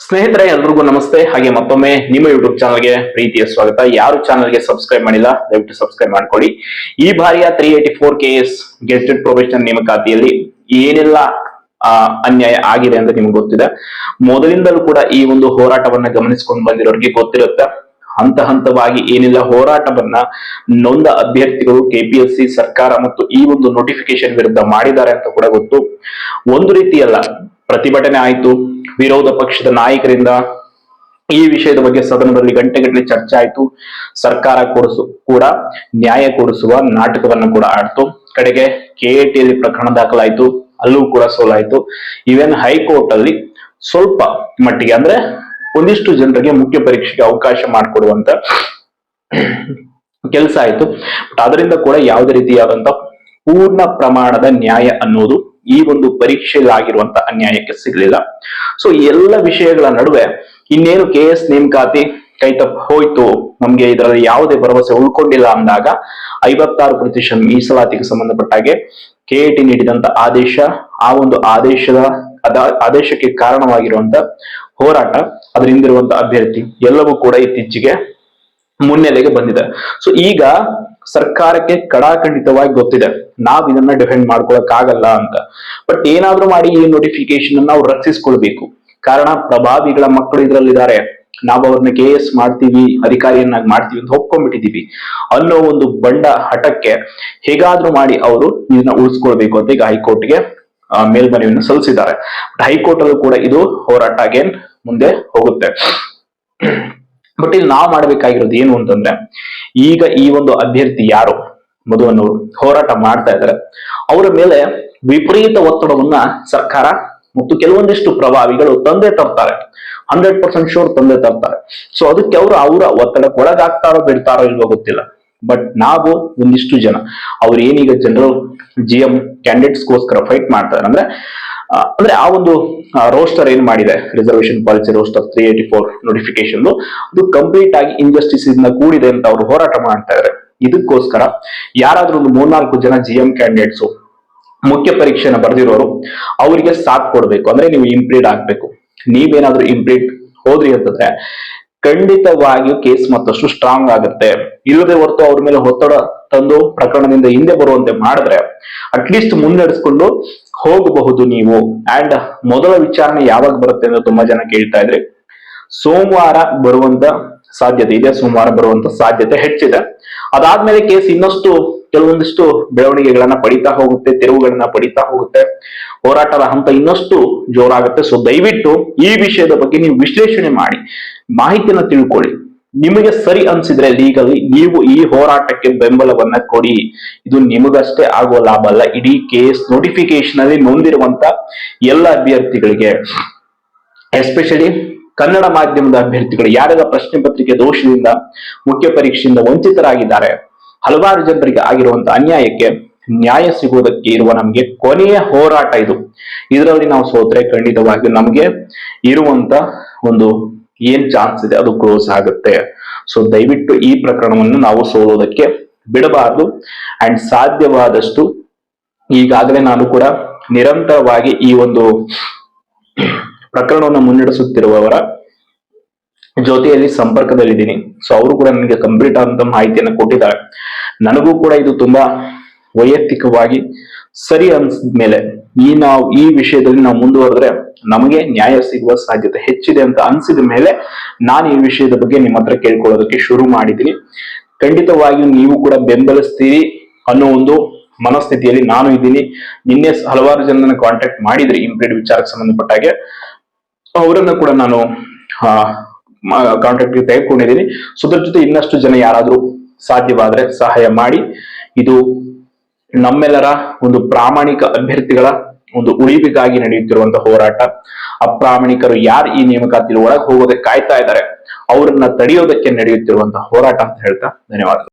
ಸ್ನೇಹಿತರೆ, ಎಲ್ರಿಗೂ ನಮಸ್ತೆ. ಹಾಗೆ ಮತ್ತೊಮ್ಮೆ ನಿಮ್ಮ ಯೂಟ್ಯೂಬ್ ಚಾನಲ್ಗೆ ಪ್ರೀತಿಯ ಸ್ವಾಗತ. ಯಾರು ಚಾನಲ್ಗೆ ಸಬ್ಸ್ಕ್ರೈಬ್ ಮಾಡಿಲ್ಲ ದಯವಿಟ್ಟು ಸಬ್ಸ್ಕ್ರೈಬ್ ಮಾಡ್ಕೊಳ್ಳಿ. ಈ ಬಾರಿಯ 384 KS ಗೆಜೆಟೆಡ್ ಪ್ರೊಬೇಷನರ್ ನೇಮಕಾತಿಯಲ್ಲಿ ಏನೆಲ್ಲ ಅನ್ಯಾಯ ಆಗಿದೆ ಅಂತ ನಿಮ್ಗೆ ಗೊತ್ತಿದೆ. ಮೊದಲಿಂದಲೂ ಕೂಡ ಈ ಒಂದು ಹೋರಾಟವನ್ನ ಗಮನಿಸಿಕೊಂಡು ಬಂದಿರೋರಿಗೆ ಗೊತ್ತಿರುತ್ತೆ. ಹಂತ ಹಂತವಾಗಿ ಏನೆಲ್ಲ ಹೋರಾಟವನ್ನ ನೊಂದ ಅಭ್ಯರ್ಥಿಗಳು KPSC ಸರ್ಕಾರ ಮತ್ತು ಈ ಒಂದು ನೋಟಿಫಿಕೇಶನ್ ವಿರುದ್ಧ ಮಾಡಿದ್ದಾರೆ ಅಂತ ಕೂಡ ಗೊತ್ತು. ಒಂದು ರೀತಿಯಲ್ಲ, ಪ್ರತಿಭಟನೆ ಆಯ್ತು, ವಿರೋಧ ಪಕ್ಷದ ನಾಯಕರಿಂದ ಈ ವಿಷಯದ ಬಗ್ಗೆ ಸದನದಲ್ಲಿ ಗಂಟೆಗಟ್ಟಲೆ ಚರ್ಚೆ ಆಯ್ತು. ಸರ್ಕಾರ ಕೂಡ ನ್ಯಾಯ ಕೊಡಿಸುವ ನಾಟಕವನ್ನು ಕೂಡ ಆಡ್ತು. ಕಡೆಗೆ KAT ಅಲ್ಲಿ ಪ್ರಕರಣ ದಾಖಲಾಯ್ತು, ಅಲ್ಲೂ ಕೂಡ ಸೋಲಾಯ್ತು. ಈವನ್ ಹೈಕೋರ್ಟ್ ಅಲ್ಲಿ ಸ್ವಲ್ಪ ಮಟ್ಟಿಗೆ, ಅಂದ್ರೆ ಒಂದಿಷ್ಟು ಜನರಿಗೆ ಮುಖ್ಯ ಪರೀಕ್ಷೆಗೆ ಅವಕಾಶ ಮಾಡಿಕೊಡುವಂತ ಕೆಲಸ ಆಯ್ತು. ಬಟ್ ಅದರಿಂದ ಕೂಡ ಯಾವುದೇ ರೀತಿಯಾದಂತ ಪೂರ್ಣ ಪ್ರಮಾಣದ ನ್ಯಾಯ ಅನ್ನೋದು ಈ ಒಂದು ಪರೀಕ್ಷೆಯಲ್ಲಿ ಆಗಿರುವಂತ ಅನ್ಯಾಯಕ್ಕೆ ಸಿಗ್ಲಿಲ್ಲ. ಸೊ ಎಲ್ಲ ವಿಷಯಗಳ ನಡುವೆ ಇನ್ನೇನು KS ನೇಮಕಾತಿ ಕೈ ತಪ್ಪ ಹೋಯ್ತು, ನಮ್ಗೆ ಇದರಲ್ಲಿ ಯಾವುದೇ ಭರವಸೆ ಉಳ್ಕೊಂಡಿಲ್ಲ ಅಂದಾಗ 56% ಮೀಸಲಾತಿಗೆ ಸಂಬಂಧಪಟ್ಟ ಹಾಗೆ KAT ನೀಡಿದಂತ ಆದೇಶ, ಆ ಒಂದು ಆದೇಶಕ್ಕೆ ಕಾರಣವಾಗಿರುವಂತ ಹೋರಾಟ, ಅದರ ಹಿಂದಿರುವಂತ ಅಭ್ಯರ್ಥಿ ಎಲ್ಲವೂ ಕೂಡ ಇತ್ತೀಚೆಗೆ ಮುನ್ನೆಲೆಗೆ ಬಂದಿದೆ. ಸೊ ಈಗ ಸರ್ಕಾರಕ್ಕೆ ಕಡಾಖಂಡಿತವಾಗಿ ಗೊತ್ತಿದೆ, ನಾವ್ ಇದನ್ನ ಡಿಫೆಂಡ್ ಮಾಡ್ಕೊಳಕ್ ಆಗಲ್ಲ ಅಂತ. ಬಟ್ ಏನಾದ್ರೂ ಮಾಡಿ ಈ ನೋಟಿಫಿಕೇಶನ್ ನಾವು ರಕ್ಷಿಸ್ಕೊಳ್ಬೇಕು. ಕಾರಣ ಪ್ರಭಾವಿಗಳ ಮಕ್ಕಳು ಇದ್ರಲ್ಲಿದ್ದಾರೆ, ನಾವು ಅವ್ರನ್ನ KS ಮಾಡ್ತೀವಿ, ಅಧಿಕಾರಿಯನ್ನಾಗಿ ಮಾಡ್ತೀವಿ ಅಂತ ಒಪ್ಕೊಂಡ್ಬಿಟ್ಟಿದೀವಿ ಅನ್ನೋ ಒಂದು ಬಂಡ ಹಠಕ್ಕೆ ಹೇಗಾದ್ರೂ ಮಾಡಿ ಅವರು ಇದನ್ನ ಉಳಿಸ್ಕೊಳ್ಬೇಕು ಅಂತ ಈಗ ಹೈಕೋರ್ಟ್ಗೆ ಮೇಲ್ಮನವಿಯನ್ನು ಸಲ್ಲಿಸಿದ್ದಾರೆ. ಹೈಕೋರ್ಟ್ ಅಲ್ಲೂ ಕೂಡ ಇದು ಹೋರಾಟ ಅಗೇನ್ ಮುಂದೆ ಹೋಗುತ್ತೆ. ಬಟ್ ಇಲ್ಲಿ ನಾವು ಮಾಡ್ಬೇಕಾಗಿರೋದು ಏನು ಅಂತಂದ್ರೆ, ಈಗ ಈ ಒಂದು ಅಭ್ಯರ್ಥಿ ಯಾರು ಮಧು ಅನ್ನೋರು ಹೋರಾಟ ಮಾಡ್ತಾ ಇದ್ದಾರೆ, ಅವರ ಮೇಲೆ ವಿಪರೀತ ಒತ್ತಡವನ್ನ ಸರ್ಕಾರ ಮತ್ತು ಕೆಲವೊಂದಿಷ್ಟು ಪ್ರಭಾವಿಗಳು ತಂದೆ ತರ್ತಾರೆ. 100% ಶೋರ್ ತಂದೆ ತರ್ತಾರೆ. ಸೊ ಅದಕ್ಕೆ ಅವರ ಒತ್ತಡಕ್ಕೆ ಒಳಗಾಗ್ತಾರೋ ಬಿಡ್ತಾರೋ ಇಲ್ವೋ ಗೊತ್ತಿಲ್ಲ. ಬಟ್ ನಾವು ಒಂದಿಷ್ಟು ಜನ ಅವ್ರು ಏನೀಗ ಜನರಲ್ GM ಕ್ಯಾಂಡಿಡೇಟ್ಸ್ಗೋಸ್ಕರ ಫೈಟ್ ಮಾಡ್ತಾರೆ, ಅಂದ್ರೆ ಆ ಒಂದು ರೋಸ್ಟರ್ ಏನ್ ಮಾಡಿದೆ, ರಿಸರ್ವೇಶನ್ ಪಾಲಿಸಿ ರೋಸ್ಟರ್ 384 ನೋಟಿಫಿಕೇಶನ್, ಅದು ಕಂಪ್ಲೀಟ್ ಆಗಿ ಇನ್ಜಸ್ಟಿಸ್ ಇಂದ ಕೂಡಿದೆ ಅಂತ ಅವರು ಹೋರಾಟ ಮಾಡ್ತಾ ಇದ್ದಾರೆ. ಇದಕ್ಕೋಸ್ಕರ ಯಾರಾದ್ರೂ ಒಂದು 3-4 ಜನ GM ಕ್ಯಾಂಡಿಡೇಟ್ಸ್ ಮುಖ್ಯ ಪರೀಕ್ಷೆನ ಬರೆದಿರೋರು ಅವರಿಗೆ ಸಾಥ್ ಕೊಡ್ಬೇಕು. ಅಂದ್ರೆ ನೀವು ಇಂಪ್ಲೀಡ್ ಆಗ್ಬೇಕು. ನೀವೇನಾದ್ರೂ ಇಂಪ್ಲೀಡ್ ಹೋದ್ರಿ ಅಂತಂದ್ರೆ ಖಂಡಿತವಾಗಿಯೂ ಕೇಸ್ ಮತ್ತಷ್ಟು ಸ್ಟ್ರಾಂಗ್ ಆಗುತ್ತೆ. ಇಲ್ಲದೆ ಹೊರತು ಅವ್ರ ಮೇಲೆ ಒತ್ತಡ ತಂದು ಪ್ರಕರಣದಿಂದ ಹಿಂದೆ ಬರುವಂತೆ ಮಾಡಿದ್ರೆ ಅಟ್ಲೀಸ್ಟ್ ಮುನ್ನಡೆಸ್ಕೊಂಡು ಹೋಗಬಹುದು ನೀವು. ಅಂಡ್ ಮೊದಲ ವಿಚಾರಣೆ ಯಾವಾಗ ಬರುತ್ತೆ ಅಂತ ತುಂಬಾ ಜನ ಕೇಳ್ತಾ ಇದ್ರಿ. ಸೋಮವಾರ ಬರುವಂತ ಸಾಧ್ಯತೆ ಇದೆ, ಸೋಮವಾರ ಬರುವಂತ ಸಾಧ್ಯತೆ ಹೆಚ್ಚಿದೆ. ಅದಾದ್ಮೇಲೆ ಕೇಸ್ ಇನ್ನಷ್ಟು ಕೆಲವೊಂದಿಷ್ಟು ಬೆಳವಣಿಗೆಗಳನ್ನ ಪಡಿತಾ ಹೋಗುತ್ತೆ, ತಿರುವುಗಳನ್ನ ಪಡಿತಾ ಹೋಗುತ್ತೆ, ಹೋರಾಟದ ಹಂತ ಇನ್ನಷ್ಟು ಜೋರಾಗುತ್ತೆ. ಸೊ ದಯವಿಟ್ಟು ಈ ವಿಷಯದ ಬಗ್ಗೆ ನೀವು ವಿಶ್ಲೇಷಣೆ ಮಾಡಿ, ಮಾಹಿತಿಯನ್ನ ತಿಳ್ಕೊಳ್ಳಿ. ನಿಮಗೆ ಸರಿ ಅನ್ಸಿದ್ರೆ ಲೀಗಲಿ ನೀವು ಈ ಹೋರಾಟಕ್ಕೆ ಬೆಂಬಲವನ್ನ ಕೊಡಿ. ಇದು ನಿಮಗಷ್ಟೇ ಆಗುವ ಲಾಭ ಅಲ್ಲ, ಇಡೀ KS ನೋಟಿಫಿಕೇಶನ್ ಅಲ್ಲಿ ನೊಂದಿರುವಂತ ಎಲ್ಲ ಅಭ್ಯರ್ಥಿಗಳಿಗೆ, ಎಸ್ಪೆಷಲಿ ಕನ್ನಡ ಮಾಧ್ಯಮದ ಅಭ್ಯರ್ಥಿಗಳು, ಯಾರೆಲ್ಲ ಪ್ರಶ್ನೆ ಪತ್ರಿಕೆ ದೋಷದಿಂದ ಮುಖ್ಯ ಪರೀಕ್ಷೆಯಿಂದ ವಂಚಿತರಾಗಿದ್ದಾರೆ, ಹಲವಾರು ಜನರಿಗೆ ಆಗಿರುವಂತ ಅನ್ಯಾಯಕ್ಕೆ ನ್ಯಾಯ ಸಿಗೋದಕ್ಕೆ ಇರುವ ನಮಗೆ ಕೊನೆಯ ಹೋರಾಟ ಇದು. ಇದರಲ್ಲಿ ನಾವು ಸೋತ್ರೆ ಖಂಡಿತವಾಗಿಯೂ ನಮಗೆ ಇರುವಂತ ಒಂದು ಏನ್ ಚಾನ್ಸ್ ಇದೆ ಅದು ಕ್ಲೋಸ್ ಆಗುತ್ತೆ. ಸೊ ದಯವಿಟ್ಟು ಈ ಪ್ರಕರಣವನ್ನು ನಾವು ಸೋಲೋದಕ್ಕೆ ಬಿಡಬಾರದು. ಅಂಡ್ ಸಾಧ್ಯವಾದಷ್ಟು ಈಗಾಗಲೇ ನಾನು ಕೂಡ ನಿರಂತರವಾಗಿ ಈ ಒಂದು ಪ್ರಕರಣವನ್ನು ಮುನ್ನಡೆಸುತ್ತಿರುವವರ ಜೊತೆಯಲ್ಲಿ ಸಂಪರ್ಕದಲ್ಲಿದ್ದೀನಿ. ಸೊ ಅವರು ಕೂಡ ನನಗೆ ಕಂಪ್ಲೀಟ್ ಆದಂತ ಮಾಹಿತಿಯನ್ನು ಕೊಟ್ಟಿದ್ದಾರೆ. ನನಗೂ ಕೂಡ ಇದು ತುಂಬಾ ವೈಯಕ್ತಿಕವಾಗಿ ಸರಿ ಅನ್ಸಿದ್ಮೇಲೆ ಈ ವಿಷಯದಲ್ಲಿ ನಾವು ಮುಂದುವರೆದ್ರೆ ನಮಗೆ ನ್ಯಾಯ ಸಿಗುವ ಸಾಧ್ಯತೆ ಹೆಚ್ಚಿದೆ ಅಂತ ಅನ್ಸಿದ ಮೇಲೆ ನಾನು ಈ ವಿಷಯದ ಬಗ್ಗೆ ನಿಮ್ಮ ಹತ್ರ ಕೇಳ್ಕೊಳ್ಳೋದಕ್ಕೆ ಶುರು ಮಾಡಿದ್ದೀನಿ. ಖಂಡಿತವಾಗಿಯೂ ನೀವು ಕೂಡ ಬೆಂಬಲಿಸ್ತೀರಿ ಅನ್ನೋ ಒಂದು ಮನಸ್ಥಿತಿಯಲ್ಲಿ ನಾನು ಇದ್ದೀನಿ. ನಿನ್ನೆ ಹಲವಾರು ಜನರನ್ನ ಕಾಂಟ್ಯಾಕ್ಟ್ ಮಾಡಿದ್ರಿ ಇಂಪ್ಲೀಡ್ ವಿಚಾರಕ್ಕೆ ಸಂಬಂಧಪಟ್ಟ ಹಾಗೆ, ಅವರನ್ನ ಕೂಡ ನಾನು ಕಾಂಟ್ಯಾಕ್ಟ್ ತೆಗೆದುಕೊಂಡಿದ್ದೀನಿ. ಸೊ ಅದ್ರ ಜೊತೆ ಇನ್ನಷ್ಟು ಜನ ಯಾರಾದ್ರೂ ಸಾಧ್ಯವಾದ್ರೆ ಸಹಾಯ ಮಾಡಿ. ಇದು ನಮ್ಮೆಲ್ಲರ ಒಂದು ಪ್ರಾಮಾಣಿಕ ಅಭ್ಯರ್ಥಿಗಳ ಒಂದು ಉಳಿವಿಗಾಗಿ ನಡೆಯುತ್ತಿರುವಂತಹ ಹೋರಾಟ. ಅಪ್ರಾಮಾಣಿಕರು ಯಾರು ಈ ನೇಮಕಾತಿಯಲ್ಲಿ ಒಳಗೆ ಹೋಗೋದಕ್ಕೆ ಕಾಯ್ತಾ ಇದ್ದಾರೆ, ಅವರನ್ನ ತಡೆಯೋದಕ್ಕೆ ನಡೆಯುತ್ತಿರುವಂತಹ ಹೋರಾಟ ಅಂತ ಹೇಳ್ತಾ ಧನ್ಯವಾದ.